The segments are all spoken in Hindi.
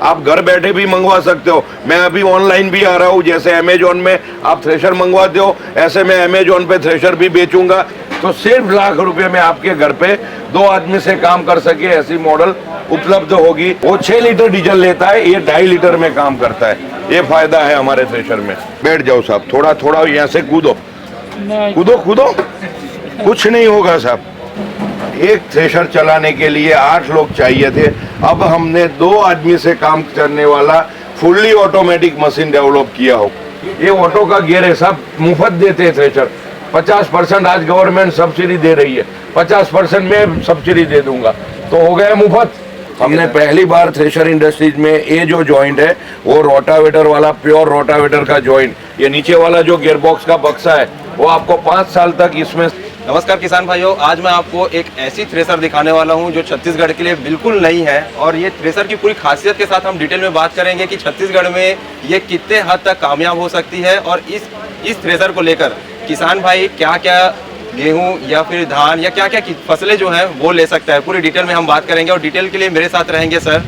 आप घर बैठे भी मंगवा सकते हो। मैं अभी ऑनलाइन भी आ रहा हूँ, जैसे अमेजोन में आप थ्रेशर मंगवाते हो ऐसे मैं अमेजोन पे थ्रेशर भी बेचूंगा। तो सिर्फ ₹1,00,000 में आपके घर पे 2 आदमी से काम कर सके ऐसी मॉडल उपलब्ध होगी। वो 6 लीटर डीजल लेता है, ये 2.5 लीटर में काम करता है। ये फायदा है हमारे थ्रेशर में। बैठ जाओ साहब, थोड़ा थोड़ा यहाँ से कूदो कूदो कूदो, कुछ नहीं होगा साहब। एक थ्रेशर चलाने के लिए 8 लोग चाहिए थे, अब हमने 2 आदमी से काम करने वाला फुल्ली ऑटोमेटिक मशीन डेवलप किया हो। ये ऑटो का गियर है साहब, मुफ्त देते हैं थ्रेशर। 50% आज गवर्नमेंट सब्सिडी दे रही है, 50% में सब्सिडी दे दूंगा, तो हो गया मुफ्त। हमने पहली बार थ्रेशर इंडस्ट्रीज में ये जो जॉइंट है वो रोटावेटर वाला, प्योर रोटावेटर का जॉइंट, ये नीचे वाला जो गियर बॉक्स का बक्सा है वो आपको 5 साल तक इसमें। नमस्कार किसान भाइयों, आज मैं आपको एक ऐसी थ्रेसर दिखाने वाला हूं जो छत्तीसगढ़ के लिए बिल्कुल नई है। और ये थ्रेसर की पूरी खासियत के साथ हम डिटेल में बात करेंगे कि छत्तीसगढ़ में ये कितने हद तक कामयाब हो सकती है और इस थ्रेसर को लेकर किसान भाई क्या क्या गेहूं या फिर धान या क्या क्या फसलें जो है वो ले सकता है, पूरी डिटेल में हम बात करेंगे। और डिटेल के लिए मेरे साथ रहेंगे सर।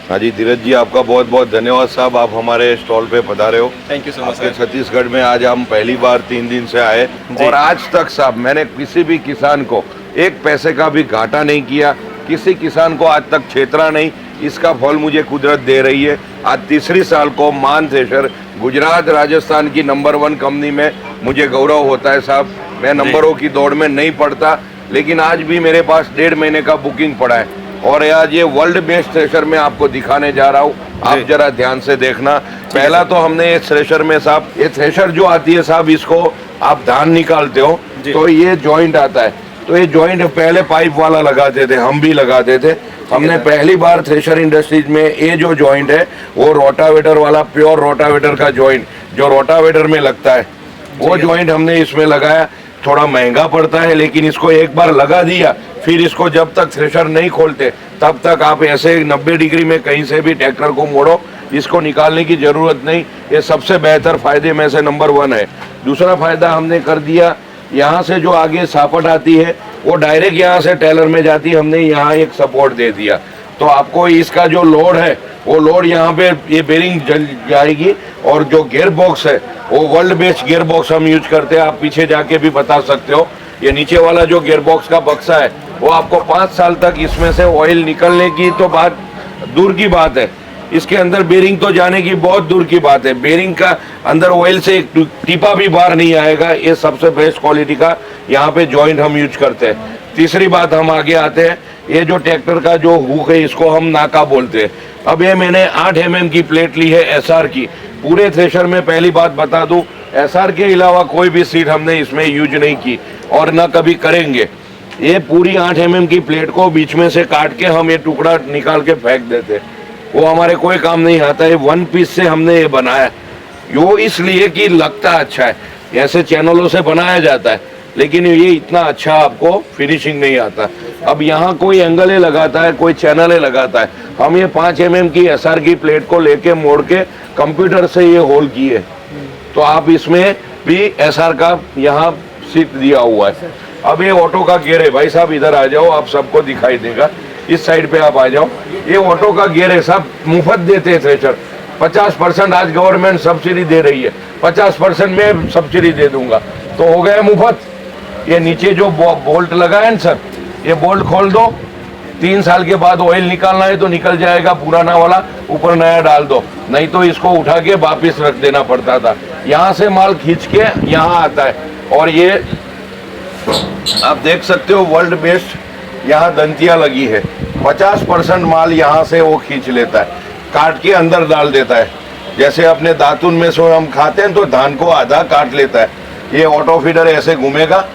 हाँ जी धीरज जी, आपका बहुत बहुत धन्यवाद साहब, आप हमारे स्टॉल पे पधारे हो। Thank you so much sir. Chhattisgarh में आज हम पहली बार 3 दिन से आए और आज तक साहब मैंने किसी भी किसान को 1 पैसे का भी घाटा नहीं किया, किसी किसान को आज तक छेतरा नहीं। इसका फल मुझे कुदरत दे रही है। आज तीसरी साल को मान थ्रेशर गुजरात राजस्थान की नंबर 1 कंपनी में मुझे गौरव होता है साहब। मैं नंबरों की दौड़ में नहीं पड़ता, लेकिन आज भी मेरे पास 1.5 महीने का बुकिंग पड़ा है और आज ये वर्ल्ड बेस्ट थ्रेशर में आपको दिखाने जा रहा हूँ। आप जरा ध्यान से देखना। पहला तो हमने इस थ्रेशर में साहब, ये थ्रेशर जो आती है साहब, इसको आप धान निकालते हो तो ये जॉइंट आता है। तो ये जॉइंट पहले पाइप वाला लगाते थे, हम भी लगाते थे। हमने पहली बार थ्रेशर इंडस्ट्रीज में ये जो जॉइंट है वो रोटावेटर वाला, प्योर रोटावेटर का जॉइंट जो रोटावेटर में लगता है वो जॉइंट हमने इसमें लगाया। थोड़ा महंगा पड़ता है, लेकिन इसको एक बार लगा दिया फिर इसको जब तक थ्रेशर नहीं खोलते तब तक आप ऐसे 90 डिग्री में कहीं से भी ट्रैक्टर को मोड़ो, इसको निकालने की जरूरत नहीं। ये सबसे बेहतर फायदे में से नंबर 1 है। दूसरा फायदा हमने कर दिया, यहाँ से जो आगे सापट आती है वो डायरेक्ट यहाँ से टेलर में जाती है, हमने यहाँ एक सपोर्ट दे दिया। तो आपको इसका जो लोड है वो लोड यहाँ पे ये बेरिंग जल जाएगी। और जो गियर बॉक्स है वो वर्ल्ड बेस्ट गियर बॉक्स हम यूज करते हैं, आप पीछे जाके भी बता सकते हो। ये नीचे वाला जो गियर बॉक्स का बक्सा है वो आपको 5 साल तक इसमें से ऑयल निकलने की तो बात दूर की बात है, इसके अंदर बेरिंग तो जाने की बहुत दूर की बात है। बेरिंग का अंदर ऑयल से एक टीपा भी बाहर नहीं आएगा। ये सबसे बेस्ट क्वालिटी का यहाँ पे जॉइंट हम यूज करते हैं। तीसरी बात हम आगे आते हैं, ये जो ट्रैक्टर का जो हुक है इसको हम नाका बोलते हैं। अब ये मैंने 8 mm की प्लेट ली है SR की। पूरे थ्रेशर में पहली बात बता दूं, SR के अलावा कोई भी सीट हमने इसमें यूज नहीं की और ना कभी करेंगे। ये पूरी 8 mm की प्लेट को बीच में से काट के हम ये टुकड़ा निकाल के फेंक देते, वो हमारे कोई काम नहीं आता है। 1 पीस से हमने ये बनाया, वो इसलिए कि लगता अच्छा है, ऐसे चैनलों से बनाया जाता है लेकिन ये इतना अच्छा आपको फिनिशिंग नहीं आता। अब यहाँ कोई एंगल लगाता है, कोई चैनल लगाता है, हम ये 5 mm की SR की प्लेट को लेके मोड़ के कंप्यूटर से ये होल किए। तो आप इसमें भी SR का यहाँ सीट दिया हुआ है। अब ये ऑटो का गियर है, भाई साहब इधर आ जाओ, आप सबको दिखाई देगा, इस साइड पे आप आ जाओ। ये ऑटो का गियर है साहब, मुफ्त देते हैं थ्रेशर। 50% आज गवर्नमेंट सब्सिडी दे रही है, 50% में सब्सिडी दे दूंगा, तो हो गया मुफ्त। ये नीचे जो बोल्ट लगा है ना सर, ये बोल्ट खोल दो, 3 साल के बाद ऑयल निकालना है तो निकल जाएगा, पुराना वाला ऊपर नया डाल दो, नहीं तो इसको उठा के वापिस रख देना पड़ता था। यहाँ से माल खींच के यहाँ आता है। और ये आप देख सकते हो वर्ल्ड बेस्ट यहाँ दंतिया लगी है। 50% माल यहाँ से वो खींच लेता है, काट के अंदर डाल देता है। जैसे अपने दातुन में से हम खाते हैं तो धान को आधा काट लेता है। ये ऑटो फीडर ऐसे घूमेगा,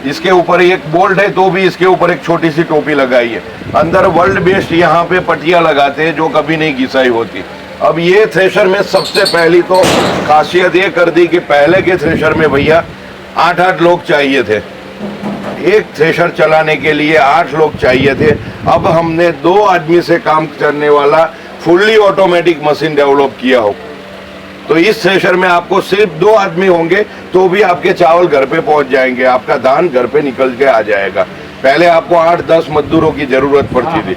इसके ऊपर एक बोल्ट है तो भी इसके ऊपर एक छोटी सी टोपी लगाई है। अंदर वर्ल्ड बेस्ट यहाँ पे पट्टियाँ लगाते हैं जो कभी नहीं घिसाई होती। अब ये थ्रेशर में सबसे पहली तो खासियत ये कर दी कि पहले के थ्रेशर में भैया 8-8 लोग चाहिए थे, एक थ्रेशर चलाने के लिए 8 लोग चाहिए थे। अब हमने 2 आदमी से काम करने वाला फुल्ली ऑटोमेटिक मशीन डेवलप किया हो। तो इस थ्रेशर में आपको सिर्फ 2 आदमी होंगे तो भी आपके चावल घर पे पहुंच जाएंगे, आपका धान घर पे निकल के आ जाएगा। पहले आपको 8-10 मजदूरों की जरूरत पड़ती थी।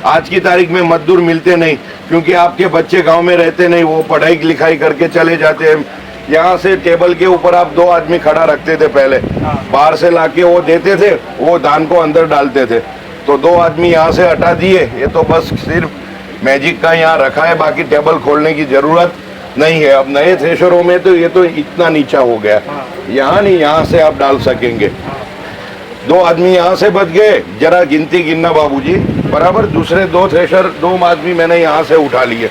आज की तारीख में मजदूर मिलते नहीं, क्योंकि आपके बच्चे गांव में रहते नहीं, वो पढ़ाई लिखाई करके चले जाते हैं। यहाँ से टेबल के ऊपर आप 2 आदमी खड़ा रखते थे पहले, बाहर से लाके वो देते थे, वो धान को अंदर डालते थे। तो 2 आदमी यहाँ से हटा दिए, ये तो बस सिर्फ मैजिक का यहाँ रखा है, बाकी टेबल खोलने की जरूरत नहीं है। अब नए थ्रेशरों में तो ये तो इतना नीचा हो गया, यहाँ नहीं, यहाँ से आप डाल सकेंगे। 2 आदमी यहाँ से बच गए, जरा गिनती गिनना बाबूजी, बराबर। दूसरे 2 थ्रेशर 2 आदमी मैंने यहाँ से उठा लिए,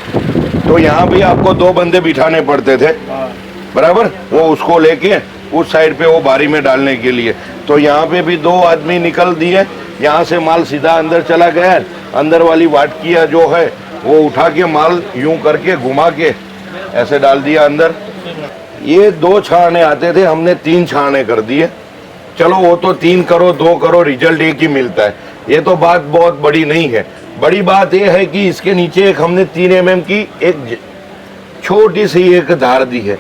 तो यहाँ भी आपको 2 बंदे बिठाने पड़ते थे, बराबर। वो उसको लेके उस साइड पे वो बारी में डालने के लिए, तो यहाँ पे भी 2 आदमी निकल दिए। यहाँ से माल सीधा अंदर चला गया, अंदर वाली वाटकिया जो है वो उठा के माल यूं करके घुमा के ऐसे डाल दिया अंदर। ये 2 छाने आते थे, हमने 3 छाने कर दिए। चलो वो तो 3 करो 2 करो, रिजल्ट एक ही मिलता है, ये तो बात बहुत बड़ी नहीं है। बड़ी बात ये है कि इसके नीचे एक हमने 3 mm की एक छोटी सी एक धार दी है।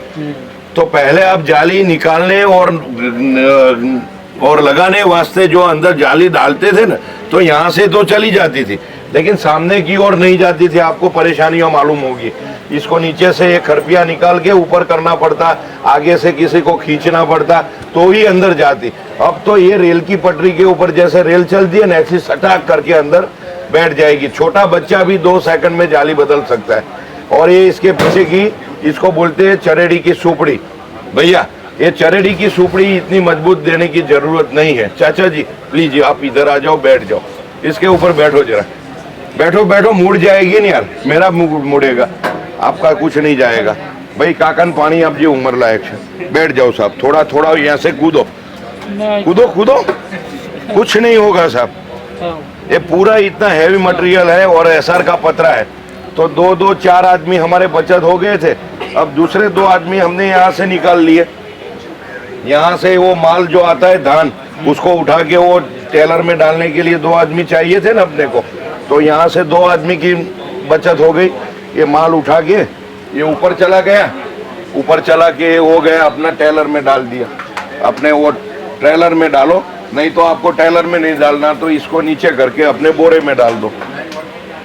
तो पहले आप जाली निकालने और लगाने वास्ते जो अंदर जाली डालते थे ना, तो यहाँ से तो चली जाती थी, लेकिन सामने की ओर नहीं जाती थी। आपको परेशानियां मालूम होगी। इसको नीचे से एक खरपिया निकाल के ऊपर करना पड़ता, आगे से किसी को खींचना पड़ता, तो ही अंदर जाती। अब तो ये रेल की पटरी के ऊपर जैसे रेल चलती है ना, ऐसी सटाक करके अंदर बैठ जाएगी। छोटा बच्चा भी 2 सेकंड में जाली बदल सकता है। और ये इसके पीछे की, इसको बोलते हैं चरेड़ी की सुपड़ी। भैया ये चरेड़ी की सुपड़ी इतनी मजबूत देने की जरूरत नहीं है। चाचा जी प्लीज आप इधर आ जाओ, बैठ जाओ, इसके ऊपर बैठो जरा, बैठो बैठो। मुड़ जाएगी नहीं यार, मेरा मुड़ेगा, आपका कुछ नहीं जाएगा। भाई काकन पानी आप जी उम्र लायक है, बैठ जाओ साहब। थोड़ा थोड़ा यहाँ से कूदो कूदो कूदो, कुछ नहीं होगा साहब। ये पूरा इतना हैवी मटेरियल है और एसआर का पतरा है, तो 2-4 आदमी हमारे बचत हो गए थे। अब दूसरे 2 आदमी हमने यहाँ से निकाल लिए। यहाँ से वो माल जो आता है धान, उसको उठा के वो टेलर में डालने के लिए 2 आदमी चाहिए थे ना अपने को, तो यहाँ से 2 आदमी की बचत हो गई। ये माल उठा के ये ऊपर चला गया, ऊपर चला के हो गया अपना टेलर में डाल दिया। अपने वो ट्रेलर में डालो, नहीं तो आपको टेलर में नहीं डालना, तो इसको नीचे करके अपने बोरे में डाल दो।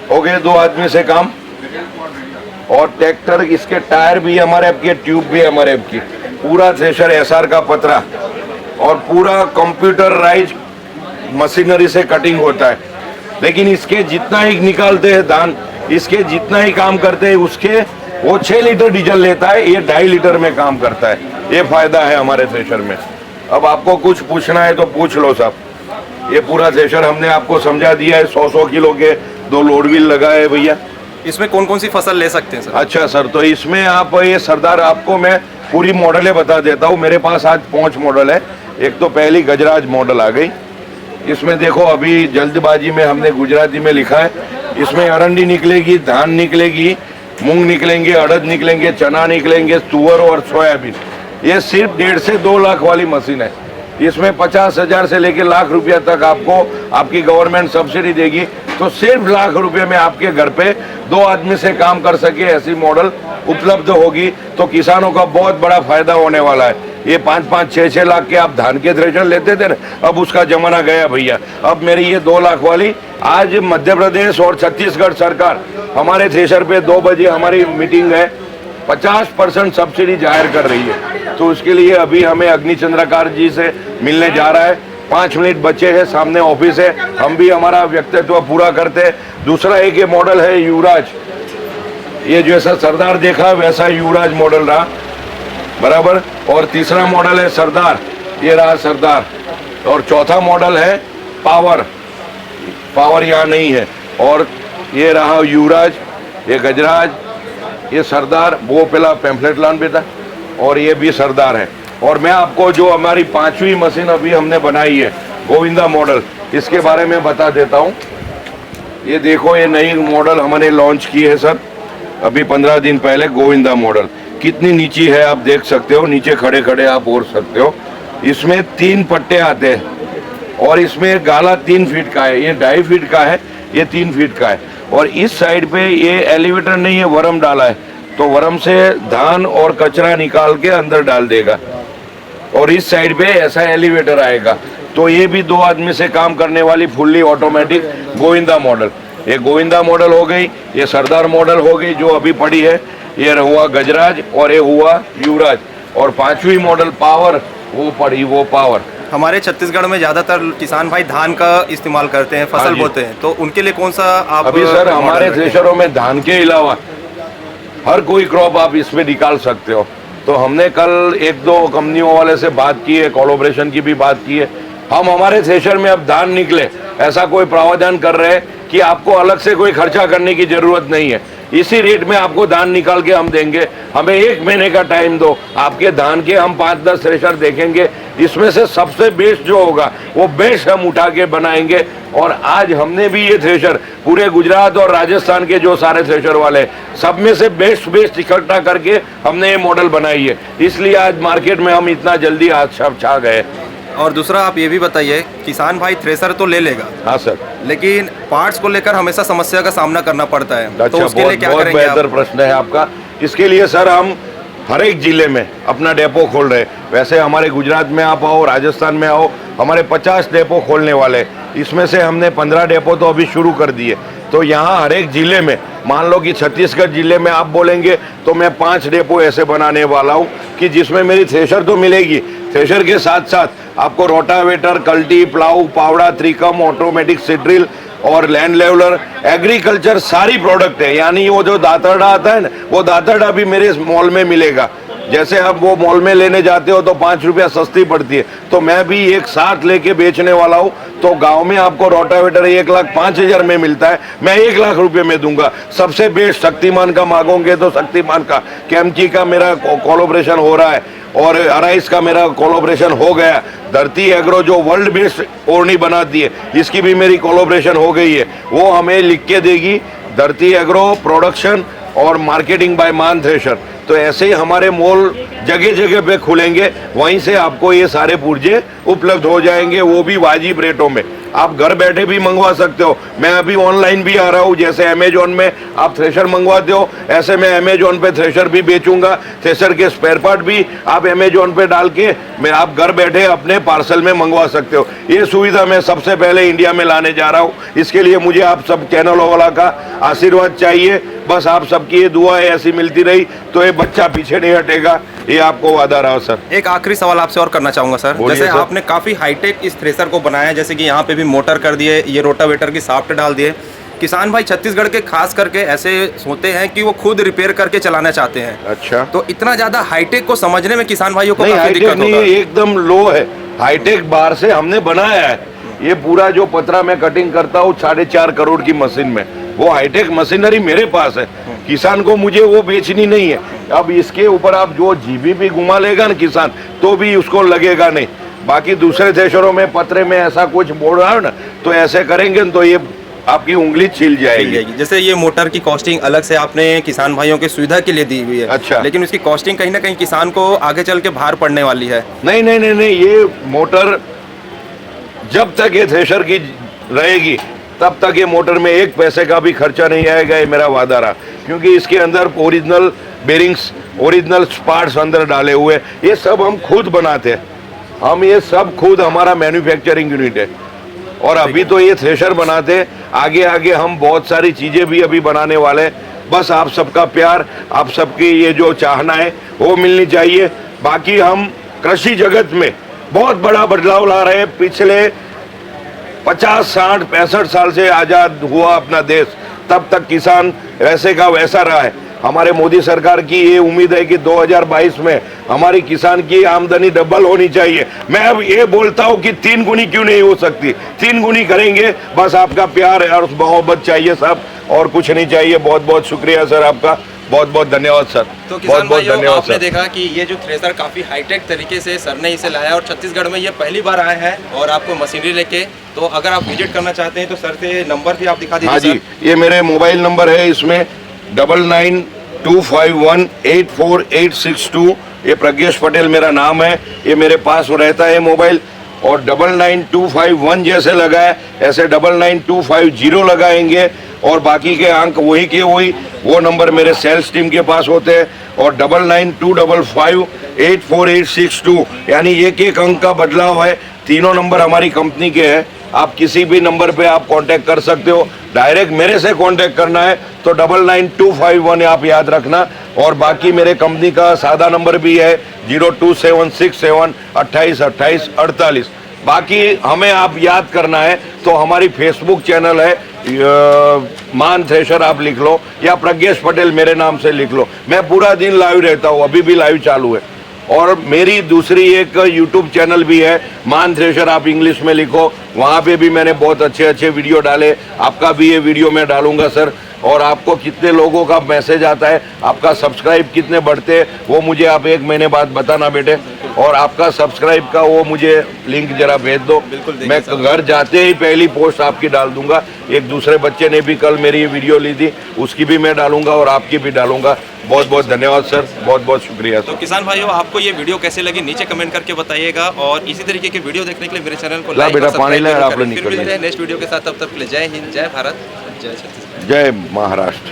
हो गए 2 आदमी से काम। और ट्रैक्टर, इसके टायर भी हमारे आपके, ट्यूब भी हमारे आपकी, पूरा थ्रेशर एसआर का पतरा और पूरा कंप्यूटराइज मशीनरी से कटिंग होता है। लेकिन इसके जितना ही निकालते हैं धान, इसके जितना ही काम करते हैं, उसके वो 6 लीटर डीजल लेता है, ये 2.5 लीटर में काम करता है। ये फायदा है हमारे थ्रेशर में। अब आपको कुछ पूछना है तो पूछ लो साहब। ये पूरा थ्रेशर हमने आपको समझा दिया है। 100 किलो के 2 लोड व्हील लगा है भैया। इसमें कौन कौन सी फसल ले सकते हैं सर? अच्छा सर, तो इसमें आप ये सरदार, आपको मैं पूरी मॉडलें बता देता हूँ। मेरे पास आज 5 मॉडल है। एक तो पहली गजराज मॉडल आ गई। इसमें देखो अभी जल्दबाजी में हमने गुजराती में लिखा है। इसमें अरंडी निकलेगी, धान निकलेगी, मूंग निकलेंगे, अड़द निकलेंगे, चना निकलेंगे, तुअर और सोयाबीन। ये सिर्फ 1.5 से 2 लाख वाली मशीन है। इसमें 50,000 से लेकर लाख रुपया तक आपको आपकी गवर्नमेंट सब्सिडी देगी। तो सिर्फ लाख रुपए में आपके घर पे 2 आदमी से काम कर सके ऐसी मॉडल उपलब्ध होगी। तो किसानों का बहुत बड़ा फायदा होने वाला है। ये 5-5, 6-6 लाख के आप धान के थ्रेशर लेते थे ना, अब उसका जमाना गया भैया। अब मेरी ये 2 लाख वाली, आज मध्य प्रदेश और छत्तीसगढ़ सरकार हमारे थ्रेशर पे 2 बजे हमारी मीटिंग है, 50% सब्सिडी जाहिर कर रही है। तो उसके लिए अभी हमें अग्नि चंद्रकार जी से मिलने जा रहा है। 5 मिनट बचे हैं, सामने ऑफिस है, हम भी हमारा व्यक्तित्व पूरा करते हैं। दूसरा एक ये मॉडल है युवराज। ये जैसा सरदार देखा वैसा युवराज मॉडल रहा, बराबर। और तीसरा मॉडल है सरदार, ये रहा सरदार। और चौथा मॉडल है पावर। पावर यहाँ नहीं है। और ये रहा युवराज, ये गजराज, ये सरदार, वो पहला पैम्फलेट लान पे था, और ये भी सरदार है। और मैं आपको जो हमारी 5वीं मशीन अभी हमने बनाई है, गोविंदा मॉडल, इसके बारे में बता देता हूँ। ये देखो, ये नई मॉडल हमने लॉन्च की है सर अभी 15 दिन पहले। गोविंदा मॉडल कितनी नीची है आप देख सकते हो, नीचे खड़े खड़े आप ओढ़ सकते हो। इसमें 3 पट्टे आते हैं और इसमें गाला 3 फीट का है, ये 2.5 फीट का है, ये 3 फीट का है। और इस साइड पे ये एलिवेटर नहीं है, वरम डाला है, तो वरम से धान और कचरा निकाल के अंदर डाल देगा। और इस साइड पे ऐसा एलिवेटर आएगा, तो ये भी 2 आदमी से काम करने वाली फुल्ली ऑटोमेटिक गोविंदा मॉडल। ये गोविंदा मॉडल हो गई, ये सरदार मॉडल हो गई जो अभी पड़ी है, ये हुआ गजराज और ये हुआ युवराज, और 5वीं मॉडल पावर वो पड़ी, वो पावर। हमारे छत्तीसगढ़ में ज्यादातर किसान भाई धान का इस्तेमाल करते हैं, हाँ फसल जी। बोते हैं, तो उनके लिए कौन सा आप अभी सर मॉडल हमारे रखें? थ्रेशरों में धान के अलावा हर कोई क्रॉप आप इसमें निकाल सकते हो। तो हमने कल 1-2 कंपनियों वाले से बात की है, कोलैबोरेशन की भी बात की है। हम हमारे थ्रेशर में अब धान निकले ऐसा कोई प्रावधान कर रहे हैं कि आपको अलग से कोई खर्चा करने की जरूरत नहीं है। इसी रेट में आपको धान निकाल के हम देंगे, हमें 1 महीने का टाइम दो, आपके धान के हम 5-10 थ्रेशर देखेंगे, इसमें से सबसे बेस्ट जो होगा वो बेस्ट हम उठा के बनाएंगे। और आज हमने भी ये थ्रेशर पूरे गुजरात और राजस्थान के जो सारे थ्रेशर वाले सब में से बेस्ट इकट्ठा करके हमने ये मॉडल बनाई है, इसलिए आज मार्केट में हम इतना जल्दी आज छा गए। और दूसरा आप ये भी बताइए, किसान भाई थ्रेसर तो ले लेगा, हाँ सर। लेकिन पार्ट्स को लेकर हमेशा समस्या का सामना करना पड़ता है, अच्छा, तो उसके लिए क्या बहुत करेंगे बेहतर आप? प्रश्न है आपका। इसके लिए सर हम हर एक जिले में अपना डेपो खोल रहे हैं। वैसे हमारे गुजरात में आप आओ, राजस्थान में आओ, हमारे 50 डेपो खोलने वाले, इसमें से हमने 15 डेपो तो अभी शुरू कर दिए। तो यहाँ हर एक जिले में, मान लो कि छत्तीसगढ़ जिले में आप बोलेंगे तो मैं 5 डेपो ऐसे बनाने वाला हूँ कि जिसमें मेरी थ्रेशर तो मिलेगी, थ्रेशर के साथ साथ आपको रोटावेटर, कल्टी, प्लाऊ, पावड़ा, त्रिकम, ऑटोमेटिक सीड्रिल और लैंड लेवलर, एग्रीकल्चर सारी प्रोडक्ट है। यानी वो जो दातरडा आता है ना, वो दातरडा भी मेरे इस मॉल में मिलेगा। जैसे आप वो मॉल में लेने जाते हो तो 5 रुपया सस्ती पड़ती है, तो मैं भी एक साथ लेके बेचने वाला हूँ। तो गांव में आपको रोटावेटर 1,05,000 में मिलता है, मैं 1 लाख रुपए में दूंगा। सबसे बेस्ट शक्तिमान का मांगोगे तो शक्तिमान का, कैमची का मेरा कोलैबोरेशन हो रहा है और अराइस का मेरा कोलैबोरेशन हो गया। धरती एग्रो जो वर्ल्ड बेस्ट ओढ़नी बनाती है, इसकी भी मेरी कोलैबोरेशन हो गई है, वो हमें लिख के देगी। धरती एग्रो प्रोडक्शन और मार्केटिंग बाय मान थ्रेशर। तो ऐसे ही हमारे मॉल जगह जगह पे खुलेंगे, वहीं से आपको ये सारे पुर्जे उपलब्ध हो जाएंगे, वो भी वाजिब रेटों में। आप घर बैठे भी मंगवा सकते हो। मैं अभी ऑनलाइन भी आ रहा हूँ, जैसे अमेजोन में आप थ्रेशर मंगवाते हो, ऐसे मैं अमेजोन पे थ्रेशर भी बेचूंगा। थ्रेशर के स्पेयर पार्ट भी आप अमेजोन पे डाल के मैं आप घर बैठे अपने पार्सल में मंगवा सकते हो। ये सुविधा मैं सबसे पहले इंडिया में लाने जा रहा हूँ। इसके लिए मुझे आप सब चैनलों वाला का आशीर्वाद चाहिए। बस आप सबकी ये दुआएं ऐसी मिलती रही तो ये बच्चा पीछे नहीं हटेगा, ये आपको वादा रहा सर। एक आखिरी सवाल आपसे और करना चाहूंगा सर, बोलिए जैसे सर। आपने काफी हाईटेक इस थ्रेसर को बनाया है, जैसे कि यहाँ पे भी मोटर कर दिए, ये रोटावेटर की शाफ्ट डाल दिए। किसान भाई छत्तीसगढ़ के खास करके ऐसे होते हैं कि वो खुद रिपेयर करके चलाना चाहते हैं। अच्छा, तो इतना ज्यादा हाईटेक को समझने में किसान भाइयों को नहीं काफी हाईटेक दिक्कत नहीं होगा। है, एकदम लो है। हाईटेक बाहर से हमने बनाया है। ये पूरा जो पतरा मैं कटिंग करता हूँ 4.5 करोड़ की मशीन में, वो हाईटेक मशीनरी मेरे पास है। किसान को मुझे वो बेचनी नहीं है। अब इसके ऊपर आप जो जीबी भी घुमा लेगा ना किसान, तो भी उसको लगेगा नहीं। बाकी दूसरे थ्रेशरों में पतरे में ऐसा कुछ बोल रहा है ना, तो ऐसे करेंगे तो ये आपकी उंगली छिल जाएगी। जैसे ये मोटर की कॉस्टिंग अलग से आपने किसान भाइयों की सुविधा के लिए दी हुई है। अच्छा। लेकिन उसकी कॉस्टिंग कहीं ना कहीं किसान को आगे चल के भार पड़ने वाली है। नहीं नहीं नहीं नहीं, ये मोटर जब तक ये थ्रेशर की रहेगी तब तक ये मोटर में 1 पैसे का भी खर्चा नहीं आएगा, ये मेरा वादा रहा। क्योंकि इसके अंदर ओरिजिनल बेरिंग्स, ओरिजिनल पार्ट्स अंदर डाले हुए, ये सब हम खुद बनाते हैं। हम ये सब खुद, हमारा मैन्युफैक्चरिंग यूनिट है। और अभी तो ये थ्रेशर बनाते, आगे आगे हम बहुत सारी चीजें भी अभी बनाने वाले हैं। बस आप सबका प्यार, आप सबकी ये जो चाहना है वो मिलनी चाहिए। बाकी हम कृषि जगत में बहुत बड़ा बदलाव ला रहे हैं। पिछले 50, 60, 65 साल से आजाद हुआ अपना देश, तब तक किसान वैसे का वैसा रहा है। हमारे मोदी सरकार की ये उम्मीद है कि 2022 में हमारी किसान की आमदनी डबल होनी चाहिए। मैं अब ये बोलता हूँ कि 3 गुनी क्यों नहीं हो सकती, 3 गुनी करेंगे। बस आपका प्यार और मोहब्बत चाहिए साहब, और कुछ नहीं चाहिए। बहुत बहुत शुक्रिया सर आपका, बहुत बहुत धन्यवाद सर। तो बहुत किसान बहुत भाइयों, धन्यवाद आपने सर। देखा कि ये जो थ्रेसर काफी हाईटेक तरीके से सर ने इसे लाया और छत्तीसगढ़ में ये पहली बार आया है और आपको मशीनरी लेके। तो अगर आप विजिट करना चाहते हैं तो सर से नंबर भी आप दिखा हाँ दीजिए। जी, ये मेरे मोबाइल नंबर है, इसमें 9925184862। ये प्रज्ञेश पटेल मेरा नाम है, ये मेरे पास रहता है मोबाइल। और 99251 जैसे लगा है, ऐसे 99250 लगाएंगे और बाकी के अंक वही के वही। वो नंबर मेरे सेल्स टीम के पास होते हैं। और 9925584862, यानी एक अंक का बदलाव है। तीनों नंबर हमारी कंपनी के हैं। आप किसी भी नंबर पे आप कांटेक्ट कर सकते हो। डायरेक्ट मेरे से कांटेक्ट करना है तो 99251 आप याद रखना। और बाकी मेरे कंपनी का सादा नंबर भी है 0276728848। बाकी हमें आप याद करना है तो हमारी फेसबुक चैनल है मान थ्रेशर, आप लिख लो, या प्रज्ञेश पटेल मेरे नाम से लिख लो। मैं पूरा दिन लाइव रहता हूँ, अभी भी लाइव चालू है। और मेरी दूसरी एक यूट्यूब चैनल भी है मान थ्रेशर, आप इंग्लिश में लिखो, वहाँ पे भी मैंने बहुत अच्छे अच्छे वीडियो डाले। आपका भी ये वीडियो मैं डालूंगा सर। और आपको कितने लोगों का मैसेज आता है, आपका सब्सक्राइब कितने बढ़ते हैं, वो मुझे आप 1 महीने बाद बताना बेटे। और आपका सब्सक्राइब का वो मुझे लिंक जरा भेज दो, मैं घर जाते ही पहली पोस्ट आपकी डाल दूंगा। एक दूसरे बच्चे ने भी कल मेरी वीडियो ली थी, उसकी भी मैं डालूंगा और आपकी भी डालूंगा। बहुत बहुत धन्यवाद सर, बहुत बहुत शुक्रिया सर। तो किसान भाइयों, आपको ये वीडियो कैसे लगी नीचे कमेंट करके बताइएगा। और इसी तरीके की वीडियो देखने के लिए मेरे चैनल को लाइक बेटा और पानी सब्सक्राइब ला, आप जरूर लोग करें। फिर निकल मिलते हैं नेक्स्ट वीडियो के साथ, तब तक के लिए जय हिंद, जय भारत, जय छत्तीसगढ़। जय महाराष्ट्र।